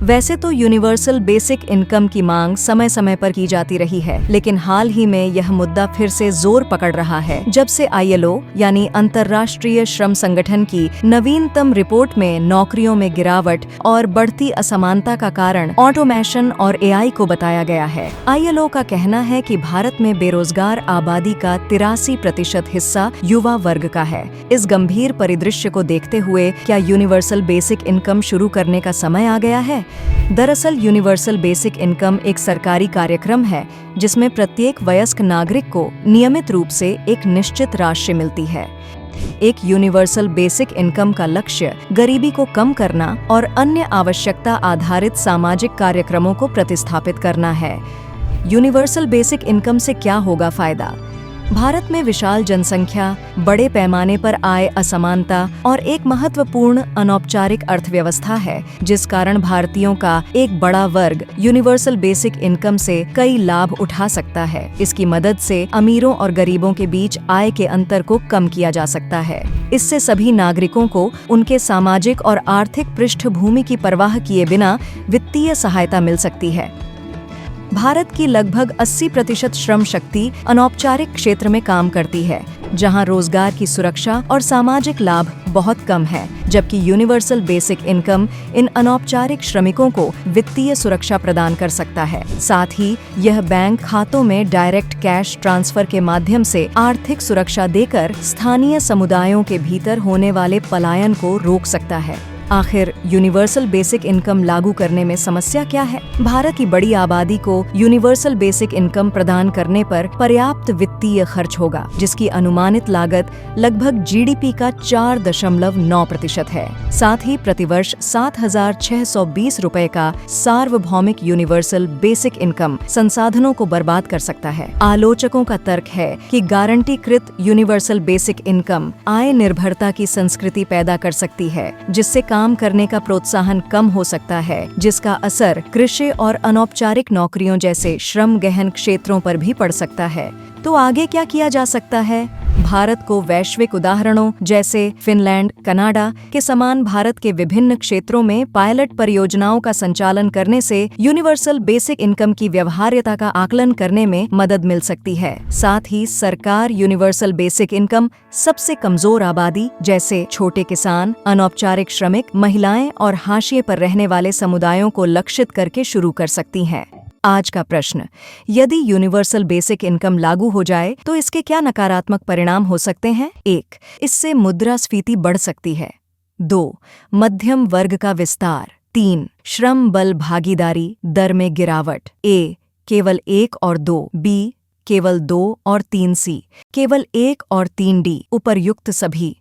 वैसे तो universal basic income की मांग समय समय पर की जाती रही है, लेकिन हाल ही में यह मुद्दा फिर से जोर पकड़ रहा है जब से ILO यानी अंतर्राष्ट्रीय श्रम संगठन की नवीनतम रिपोर्ट में नौकरियों में गिरावट और बढ़ती असमानता का कारण ऑटोमेशन और AI को बताया गया है। ILO का कहना है कि भारत में बेरोजगार आबादी का 83% हिस्सा युवा वर्ग का है। इस गंभीर परिदृश्य को देखते हुए क्या यूनिवर्सल बेसिक इनकम शुरू करने का समय आ गया है? दरअसल यूनिवर्सल बेसिक इनकम एक सरकारी कार्यक्रम है जिसमें प्रत्येक वयस्क नागरिक को नियमित रूप से एक निश्चित राशि मिलती है। एक यूनिवर्सल बेसिक इनकम का लक्ष्य गरीबी को कम करना और अन्य आवश्यकता आधारित सामाजिक कार्यक्रमों को प्रतिस्थापित करना है। यूनिवर्सल बेसिक इनकम से क्या होगा फायदा? भारत में विशाल जनसंख्या, बड़े पैमाने पर आय असमानता और एक महत्वपूर्ण अनौपचारिक अर्थव्यवस्था है, जिस कारण भारतीयों का एक बड़ा वर्ग यूनिवर्सल बेसिक इनकम से कई लाभ उठा सकता है। इसकी मदद से अमीरों और गरीबों के बीच आय के अंतर को कम किया जा सकता है। इससे सभी नागरिकों को उनके सामाजिक और आर्थिक पृष्ठभूमि की परवाह किए बिना वित्तीय सहायता मिल सकती है। भारत की लगभग 80% श्रम शक्ति अनौपचारिक क्षेत्र में काम करती है, जहां रोजगार की सुरक्षा और सामाजिक लाभ बहुत कम है, जबकि यूनिवर्सल बेसिक इनकम इन अनौपचारिक श्रमिकों को वित्तीय सुरक्षा प्रदान कर सकता है। साथ ही यह बैंक खातों में डायरेक्ट कैश ट्रांसफर के माध्यम से आर्थिक सुरक्षा देकर स्थानीय समुदायों के भीतर होने वाले पलायन को रोक सकता है। आखिर यूनिवर्सल बेसिक इनकम लागू करने में समस्या क्या है? भारत की बड़ी आबादी को यूनिवर्सल बेसिक इनकम प्रदान करने पर पर्याप्त वित्तीय खर्च होगा, जिसकी अनुमानित लागत लगभग GDP का 4.9% है। साथ ही प्रतिवर्ष 7,620 रुपए का सार्वभौमिक यूनिवर्सल बेसिक इनकम संसाधनों को बर्बाद कर सकता है। आलोचकों का तर्क है कि गारंटीकृत यूनिवर्सल बेसिक इनकम आय निर्भरता की संस्कृति पैदा कर सकती है, जिससे काम करने का प्रोत्साहन कम हो सकता है, जिसका असर कृषि और अनौपचारिक नौकरियों जैसे श्रम गहन क्षेत्रों पर भी पड़ सकता है। तो आगे क्या किया जा सकता है? भारत को वैश्विक उदाहरणों जैसे फिनलैंड, कनाडा के समान भारत के विभिन्न क्षेत्रों में पायलट परियोजनाओं का संचालन करने से यूनिवर्सल बेसिक इनकम की व्यवहार्यता का आकलन करने में मदद मिल सकती है। साथ ही सरकार यूनिवर्सल बेसिक इनकम सबसे कमजोर आबादी जैसे छोटे किसान, अनौपचारिक श्रमिक, महिलाएं और हाशिए पर रहने वाले समुदायों को लक्षित करके शुरू कर सकती है। आज का प्रश्न, यदि यूनिवर्सल बेसिक इनकम लागू हो जाए तो इसके क्या नकारात्मक परिणाम हो सकते हैं? 1. इससे मुद्रास्फीति बढ़ सकती है। 2. मध्यम वर्ग का विस्तार। 3. श्रम बल भागीदारी दर में गिरावट। A. केवल 1 और 2। B. केवल 2 और 3। C. केवल 1 और 3। D. उपर्युक्त सभी।